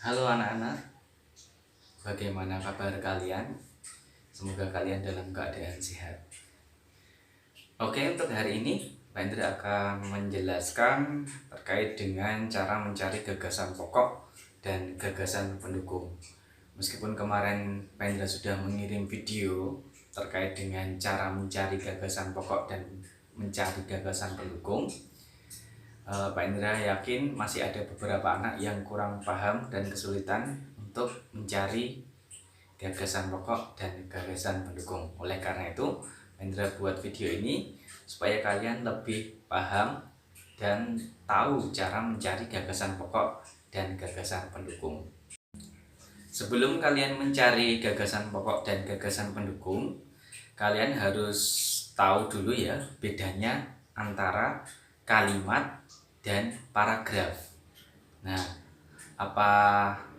Halo anak-anak, bagaimana kabar kalian? Semoga kalian dalam keadaan sehat. Oke, untuk hari ini Pak Indra akan menjelaskan terkait dengan cara mencari gagasan pokok dan gagasan pendukung. Meskipun kemarin Pak Indra sudah mengirim video terkait dengan cara mencari gagasan pokok dan mencari gagasan pendukung, Pak Indra yakin masih ada beberapa anak yang kurang paham dan kesulitan untuk mencari gagasan pokok dan gagasan pendukung. Oleh karena itu, Indra buat video ini supaya kalian lebih paham dan tahu cara mencari gagasan pokok dan gagasan pendukung. Sebelum kalian mencari gagasan pokok dan gagasan pendukung, kalian harus tahu dulu ya bedanya antara kalimat dan paragraf. Nah, apa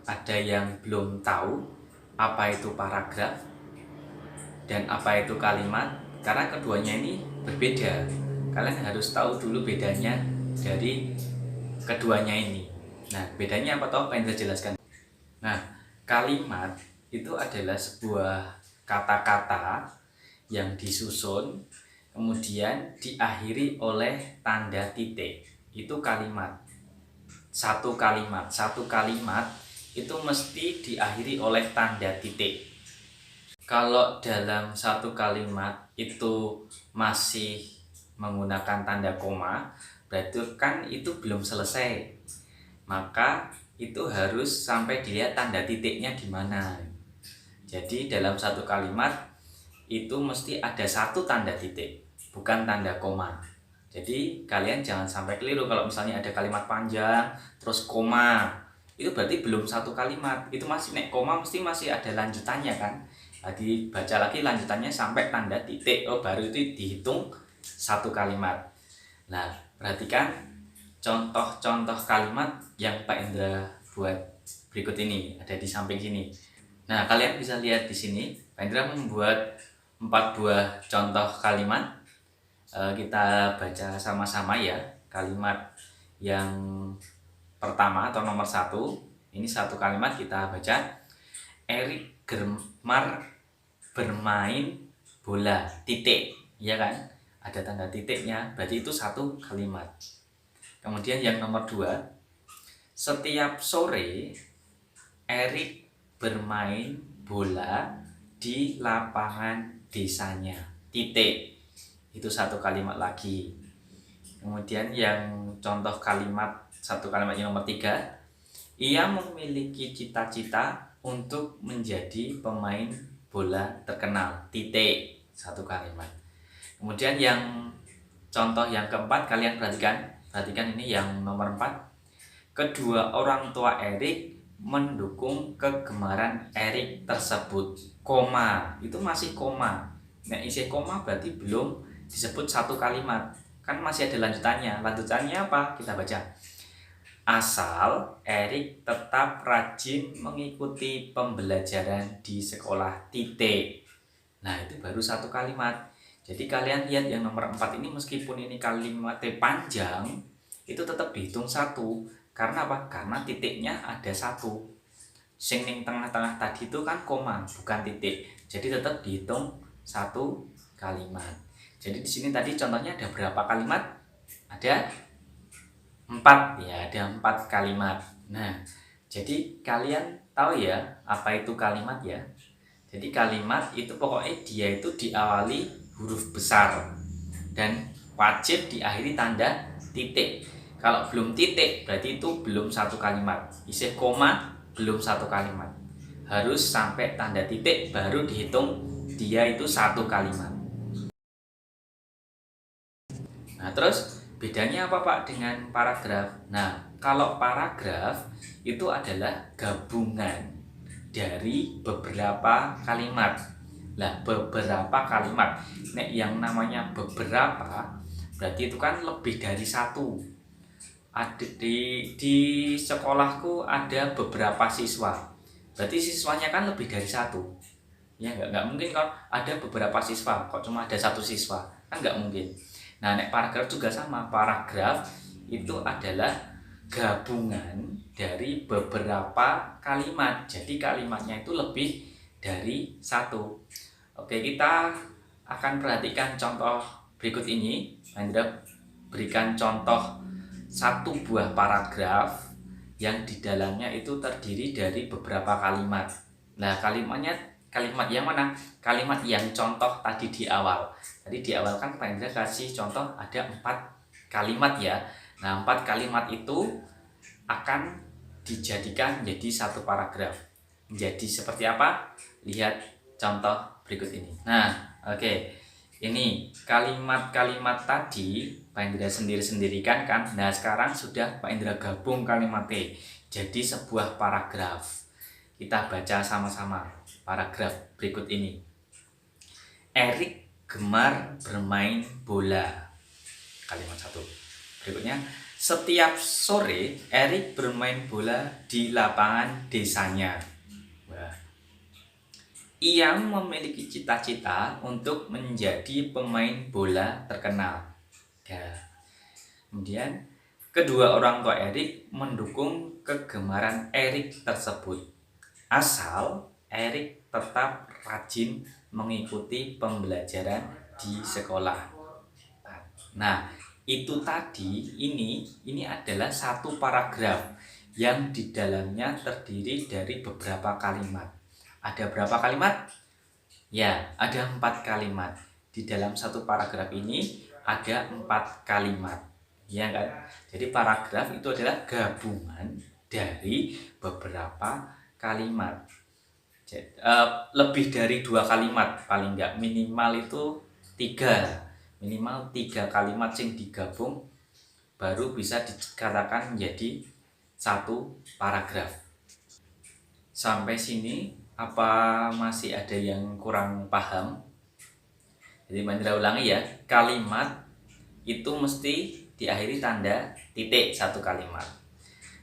ada yang belum tahu apa itu paragraf dan apa itu kalimat? Karena keduanya ini berbeda. Kalian harus tahu dulu bedanya dari keduanya ini. Nah, bedanya apa toh? Pengen saya jelaskan. Nah, kalimat itu adalah sebuah kata-kata yang disusun kemudian diakhiri oleh tanda titik. Itu kalimat. Satu kalimat itu mesti diakhiri oleh tanda titik. Kalau dalam satu kalimat itu masih menggunakan tanda koma, berarti kan itu belum selesai. Maka itu harus sampai dilihat tanda titiknya di mana. Jadi dalam satu kalimat itu mesti ada satu tanda titik, bukan tanda koma. Jadi kalian jangan sampai keliru kalau misalnya ada kalimat panjang terus koma, itu berarti belum satu kalimat. Itu masih nek koma mesti masih ada lanjutannya kan. Jadi baca lagi lanjutannya sampai tanda titik. Oh, baru itu dihitung satu kalimat. Nah, perhatikan contoh-contoh kalimat yang Pak Indra buat berikut ini, ada di samping sini. Nah, kalian bisa lihat di sini Pak Indra membuat 4 buah contoh kalimat. Kita baca sama-sama ya. Kalimat yang pertama atau nomor 1, ini satu kalimat kita baca. Erik gemar bermain bola, titik, ya kan? Ada tanda titiknya, berarti itu satu kalimat. Kemudian yang nomor 2, setiap sore Erik bermain bola di lapangan desanya, titik. Itu satu kalimat lagi. Kemudian yang contoh kalimat, satu kalimat yang nomor 3, ia memiliki cita-cita untuk menjadi pemain bola terkenal, titik, satu kalimat. Kemudian yang contoh yang keempat, kalian perhatikan ini yang nomor 4, kedua orang tua Erik mendukung kegemaran Erik tersebut, koma, itu masih koma. Nah, isi koma berarti belum disebut satu kalimat, kan masih ada lanjutannya. Lanjutannya apa? Kita baca. Asal Erik tetap rajin mengikuti pembelajaran di sekolah, titik. Nah, itu baru satu kalimat. Jadi kalian lihat yang nomor 4 ini, meskipun ini kalimatnya panjang, itu tetap dihitung satu. Karena apa? Karena titiknya ada satu. Sing ning tengah-tengah tadi itu kan koma, bukan titik. Jadi tetap dihitung satu kalimat. Jadi di sini tadi contohnya ada berapa kalimat? Ada 4 ya, ada 4 kalimat. Nah, jadi kalian tahu ya apa itu kalimat ya? Jadi kalimat itu pokoknya dia itu diawali huruf besar dan wajib diakhiri tanda titik. Kalau belum titik berarti itu belum satu kalimat. Isih koma belum satu kalimat. Harus sampai tanda titik baru dihitung dia itu satu kalimat. Nah, terus bedanya apa Pak dengan paragraf? Nah, kalau paragraf itu adalah gabungan dari beberapa kalimat. Lah, beberapa kalimat. Nek yang namanya beberapa berarti itu kan lebih dari satu. Ada di sekolahku ada beberapa siswa. Berarti siswanya kan lebih dari satu. Ya nggak mungkin kan ada beberapa siswa kok cuma ada satu siswa, kan nggak mungkin. Nah, nek paragraf juga sama. Paragraf itu adalah gabungan dari beberapa kalimat. Jadi kalimatnya itu lebih dari satu. Oke, kita akan perhatikan contoh berikut ini. Anda berikan contoh satu buah paragraf yang di dalamnya itu terdiri dari beberapa kalimat. Nah, kalimat yang mana? Kalimat yang contoh tadi di awal. Tadi di awal kan Pak Indra kasih contoh ada 4 kalimat ya. Nah, 4 kalimat itu akan dijadikan menjadi satu paragraf. Jadi seperti apa? Lihat contoh berikut ini. Nah, oke. Ini kalimat-kalimat tadi Pak Indra sendiri-sendirikan kan. Nah, sekarang sudah Pak Indra gabung kalimatnya jadi sebuah paragraf. Kita baca sama-sama paragraf berikut ini. Erik gemar bermain bola. Kalimat satu. Berikutnya, setiap sore Erik bermain bola di lapangan desanya. Wah. Ia memiliki cita-cita untuk menjadi pemain bola terkenal. Ya. Kemudian, kedua orang tua Erik mendukung kegemaran Erik tersebut. Asal Erik tetap rajin mengikuti pembelajaran di sekolah. Nah, itu tadi ini adalah satu paragraf yang di dalamnya terdiri dari beberapa kalimat. Ada berapa kalimat? Ya, ada 4 kalimat. Di dalam satu paragraf ini ada 4 kalimat. Ya kan? Jadi paragraf itu adalah gabungan dari beberapa kalimat. Lebih dari 2 kalimat paling enggak, minimal itu 3 kalimat yang digabung baru bisa dikatakan menjadi satu paragraf. Sampai sini apa masih ada yang kurang paham? Jadi Mandra ulangi ya, kalimat itu mesti diakhiri tanda titik satu kalimat.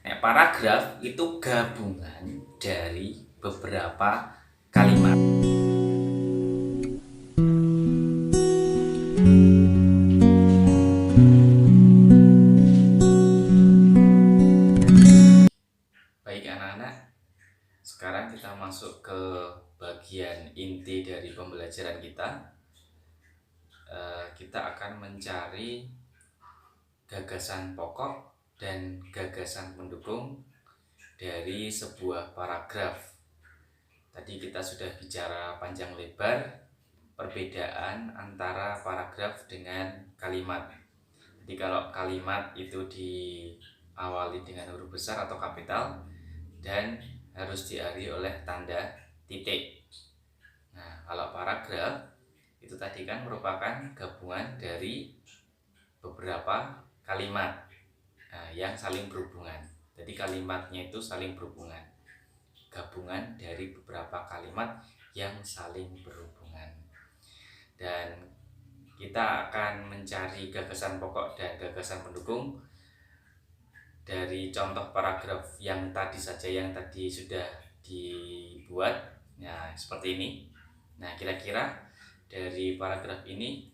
Nah, paragraf itu gabungan dari beberapa kalimat. Baik anak-anak, sekarang kita masuk ke bagian inti dari pembelajaran kita. Kita akan mencari gagasan pokok dan gagasan pendukung dari sebuah paragraf. Tadi kita sudah bicara panjang lebar perbedaan antara paragraf dengan kalimat. Jadi kalau kalimat itu diawali dengan huruf besar atau kapital dan harus diakhiri oleh tanda titik. Nah, kalau paragraf itu tadi kan merupakan gabungan dari beberapa kalimat yang saling berhubungan. Jadi kalimatnya itu saling berhubungan, gabungan dari beberapa kalimat yang saling berhubungan. Dan kita akan mencari gagasan pokok dan gagasan pendukung dari contoh paragraf yang tadi sudah dibuat. Nah, seperti ini. Nah, kira-kira dari paragraf ini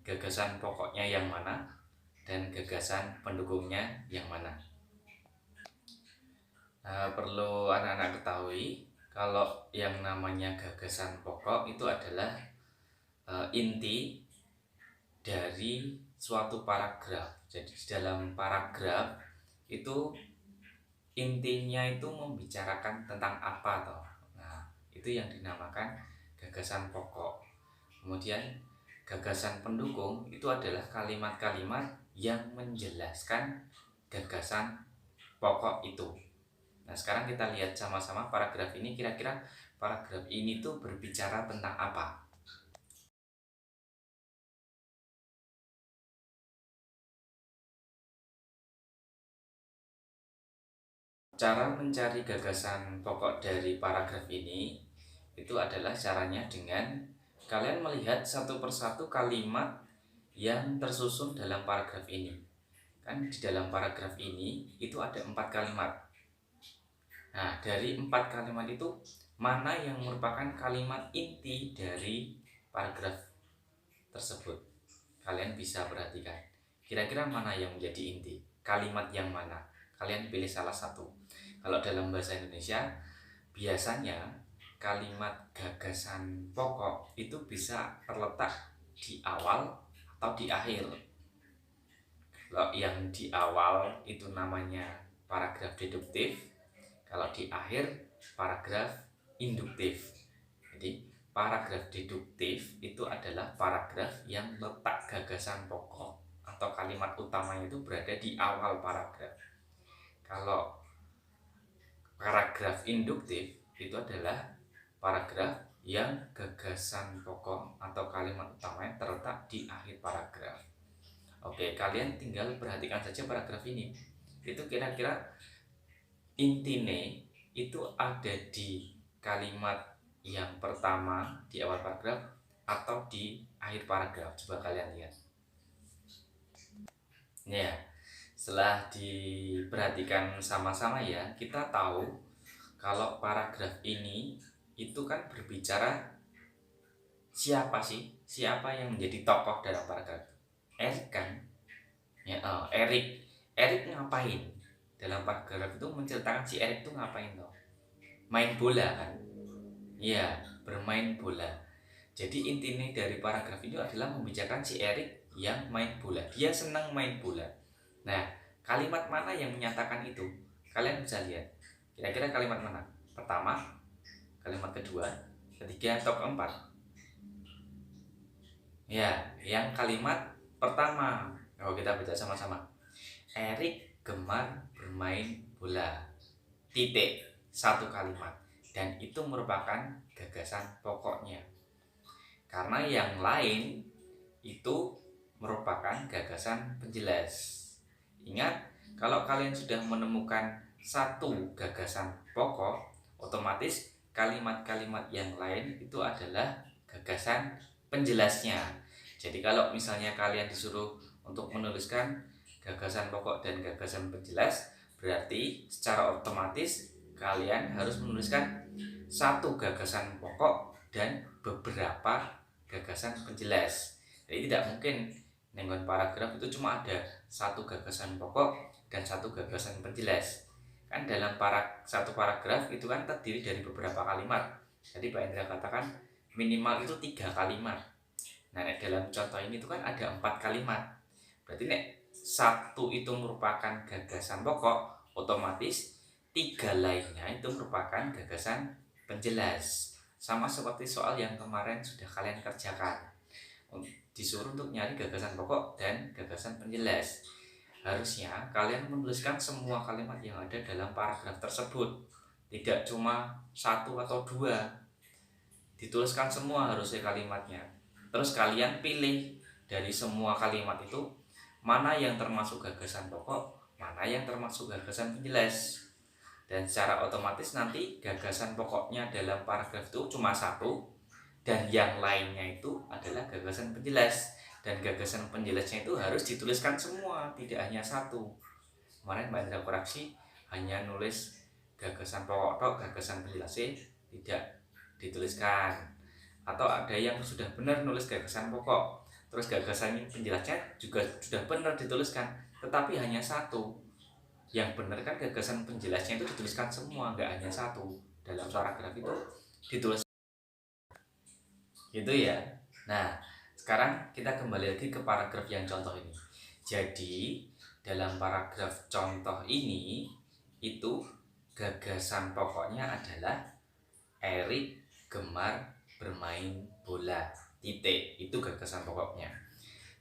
gagasan pokoknya yang mana dan gagasan pendukungnya yang mana? Perlu anak-anak ketahui kalau yang namanya gagasan pokok itu adalah inti dari suatu paragraf. Jadi di dalam paragraf itu intinya itu membicarakan tentang apa toh. Nah, itu yang dinamakan gagasan pokok. Kemudian gagasan pendukung itu adalah kalimat-kalimat yang menjelaskan gagasan pokok itu. Nah, sekarang kita lihat sama-sama paragraf ini, kira-kira paragraf ini tuh berbicara tentang apa? Cara mencari gagasan pokok dari paragraf ini itu adalah caranya dengan kalian melihat satu persatu kalimat yang tersusun dalam paragraf ini. Kan di dalam paragraf ini itu ada 4 kalimat. Nah, dari 4 kalimat itu mana yang merupakan kalimat inti dari paragraf tersebut? Kalian bisa perhatikan. Kira-kira mana yang menjadi inti? Kalimat yang mana? kalian pilih salah satu. Kalau dalam bahasa Indonesia biasanya kalimat gagasan pokok itu bisa terletak di awal atau di akhir. Kalau yang di awal itu namanya paragraf deduktif, kalau di akhir paragraf induktif. Jadi paragraf deduktif itu adalah paragraf yang letak gagasan pokok atau kalimat utamanya itu berada di awal paragraf. Kalau paragraf induktif itu adalah paragraf yang gagasan pokok atau kalimat utamanya terletak di akhir paragraf. Oke, kalian tinggal perhatikan saja paragraf ini. Itu kira-kira intine itu ada di kalimat yang pertama di awal paragraf atau di akhir paragraf. Coba kalian lihat. Ya, setelah diperhatikan sama-sama ya, kita tahu kalau paragraf ini itu kan berbicara siapa sih? Siapa yang menjadi tokoh dalam paragraf? Erik kan? Ya, Erik. Erik ngapain? Dalam paragraf itu menceritakan si Erik itu ngapain toh? Main bola kan? Iya, bermain bola. Jadi intinya dari paragraf ini adalah membicarakan si Erik yang main bola. Dia senang main bola. Nah, kalimat mana yang menyatakan itu? Kalian bisa lihat. Kira-kira kalimat mana? Pertama, kalimat kedua, ketiga, atau keempat? Ya, yang kalimat pertama. Kalau kita baca sama-sama. Erik gemar bermain bola. Titik. Satu kalimat. Dan itu merupakan gagasan pokoknya. Karena yang lain itu merupakan gagasan penjelas. Ingat, kalau kalian sudah menemukan satu gagasan pokok, otomatis kalimat-kalimat yang lain itu adalah gagasan penjelasnya. Jadi kalau misalnya kalian disuruh untuk menuliskan gagasan pokok dan gagasan penjelas, berarti secara otomatis kalian harus menuliskan satu gagasan pokok dan beberapa gagasan penjelas. Jadi tidak mungkin dengan paragraf itu cuma ada satu gagasan pokok dan satu gagasan penjelas. Kan dalam satu paragraf itu kan terdiri dari beberapa kalimat. Jadi Pak Indra katakan minimal itu 3 kalimat. Nah, dalam contoh ini itu kan ada 4 kalimat. Berarti satu itu merupakan gagasan pokok, otomatis 3 lainnya itu merupakan gagasan penjelas. Sama seperti soal yang kemarin sudah kalian kerjakan, disuruh untuk nyari gagasan pokok dan gagasan penjelas. Harusnya kalian menuliskan semua kalimat yang ada dalam paragraf tersebut, tidak cuma 1 atau 2. Dituliskan semua harusnya kalimatnya. Terus kalian pilih dari semua kalimat itu mana yang termasuk gagasan pokok, mana yang termasuk gagasan penjelas. Dan secara otomatis nanti gagasan pokoknya dalam paragraf itu cuma 1, dan yang lainnya itu adalah gagasan penjelas. Dan gagasan penjelasnya itu harus dituliskan semua, tidak hanya 1. Kemarin Mbak Indra koreksi, hanya nulis gagasan pokok atau gagasan penjelasnya tidak dituliskan. Atau ada yang sudah benar nulis gagasan pokok, terus gagasan penjelasnya juga sudah benar dituliskan, tetapi hanya 1. Yang benar kan gagasan penjelasnya itu dituliskan semua, nggak hanya 1. Dalam paragraf itu ditulis gitu ya. Nah, sekarang kita kembali lagi ke paragraf yang contoh ini. Jadi dalam paragraf contoh ini itu gagasan pokoknya adalah Erik gemar bermain bola. Titik. Itu gagasan pokoknya.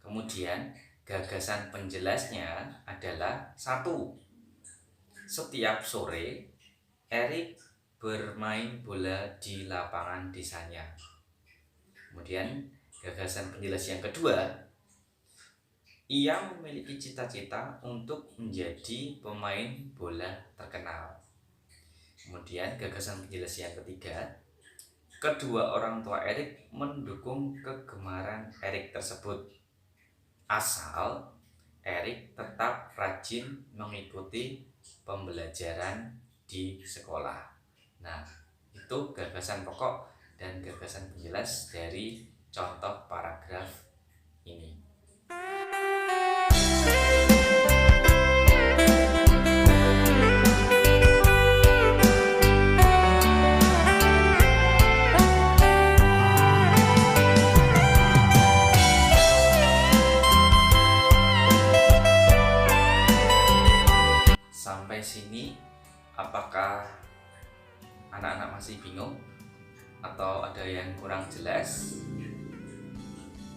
Kemudian gagasan penjelasnya adalah 1. Setiap sore Erik bermain bola di lapangan desanya. Kemudian gagasan penjelas yang kedua, ia memiliki cita-cita untuk menjadi pemain bola terkenal. Kemudian gagasan penjelas yang ketiga, kedua orang tua Erik mendukung kegemaran Erik tersebut, asal Erik tetap rajin mengikuti pembelajaran di sekolah. Nah, itu gagasan pokok dan gagasan penjelas dari contoh paragraf ini. apakah anak-anak masih bingung atau ada yang kurang jelas?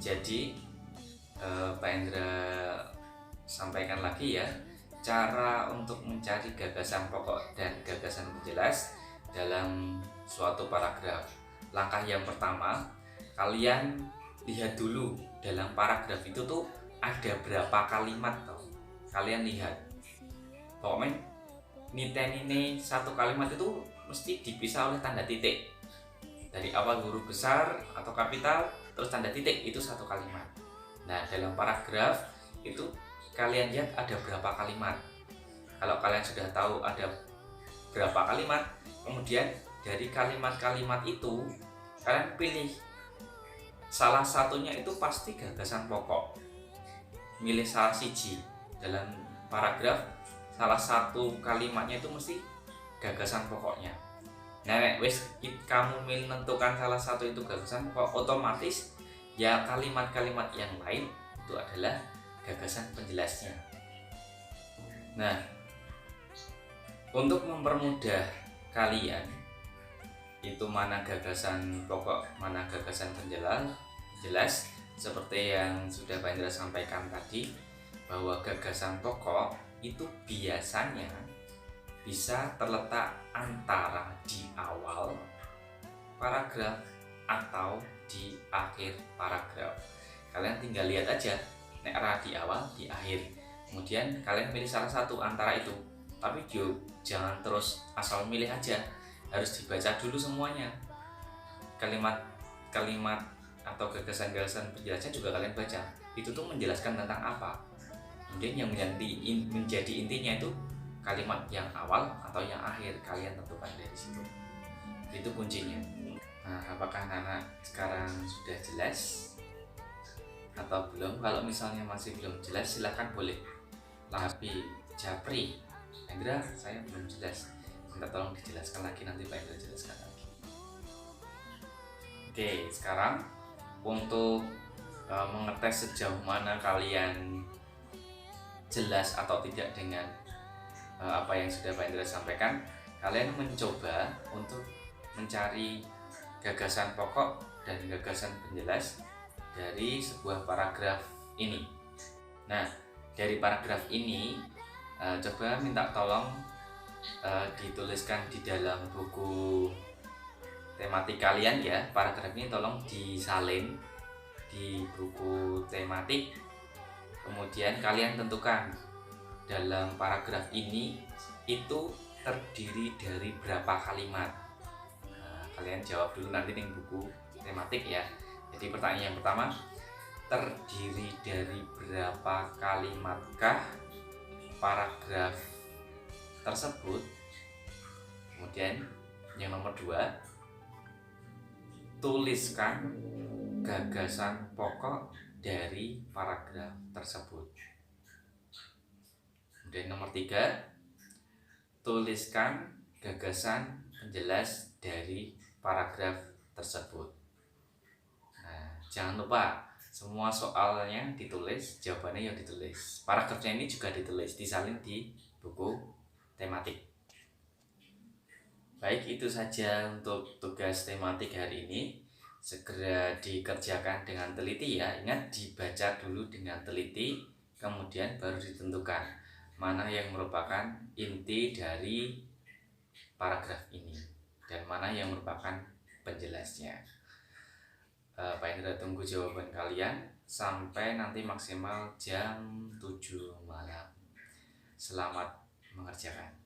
Jadi Pak Indra sampaikan lagi ya, cara untuk mencari gagasan pokok dan gagasan penjelas dalam suatu paragraf. Langkah yang pertama, kalian lihat dulu dalam paragraf itu tuh ada berapa kalimat toh. Kalian lihat, pokoknya niten ini satu kalimat itu mesti dipisah oleh tanda titik. Dari awal huruf besar atau kapital terus tanda titik, itu satu kalimat. Nah, dalam paragraf itu kalian lihat ada berapa kalimat. Kalau kalian sudah tahu ada berapa kalimat, kemudian dari kalimat-kalimat itu kalian pilih salah satunya, itu pasti gagasan pokok. Milih salah siji dalam paragraf, salah satu kalimatnya itu mesti gagasan pokoknya. Nah, wis kamu menentukan salah satu itu gagasan pokok, otomatis ya kalimat-kalimat yang lain itu adalah gagasan penjelasnya. Nah, untuk mempermudah kalian itu mana gagasan pokok, mana gagasan penjelas, seperti yang sudah Pak Indra sampaikan tadi, bahwa gagasan pokok itu biasanya bisa terletak antara di awal paragraf atau di akhir paragraf. Kalian tinggal lihat aja, nek ra di awal, di akhir. Kemudian kalian pilih salah satu antara itu. Tapi jangan terus asal milih aja, harus dibaca dulu semuanya. Kalimat atau gagasan-gagasan penjelasnya juga kalian baca. Itu tuh menjelaskan tentang apa. Kemudian yang menjadi intinya itu kalimat yang awal atau yang akhir, kalian tentukan dari situ. Itu kuncinya. Nah, apakah anak sekarang sudah jelas atau belum? Kalau misalnya masih belum jelas, silahkan boleh tapi japri, Indra saya belum jelas, minta tolong dijelaskan lagi, nanti Pak Indra jelaskan lagi. Oke, sekarang untuk mengetes sejauh mana kalian jelas atau tidak dengan apa yang sudah Pak Indra sampaikan, kalian mencoba untuk mencari gagasan pokok dan gagasan penjelas dari sebuah paragraf ini. Nah, dari paragraf ini coba minta tolong dituliskan di dalam buku tematik kalian ya. Paragraf ini tolong disalin di buku tematik. Kemudian kalian tentukan dalam paragraf ini itu terdiri dari berapa kalimat. Nah, kalian jawab dulu nanti di buku tematik ya. Jadi pertanyaan yang pertama, terdiri dari berapa kalimatkah paragraf tersebut? Kemudian yang nomor 2, tuliskan gagasan pokok dari paragraf tersebut. Kemudian nomor 3, tuliskan gagasan penjelas dari paragraf tersebut. Nah, jangan lupa semua soalnya ditulis, jawabannya yang ditulis. Paragrafnya ini juga ditulis, disalin di buku tematik. Baik, itu saja untuk tugas tematik hari ini. Segera dikerjakan dengan teliti ya. Ingat, dibaca dulu dengan teliti, kemudian baru ditentukan mana yang merupakan inti dari paragraf ini dan mana yang merupakan penjelasnya. Pak Indra tunggu jawaban kalian sampai nanti maksimal jam 7 malam. Selamat mengerjakan.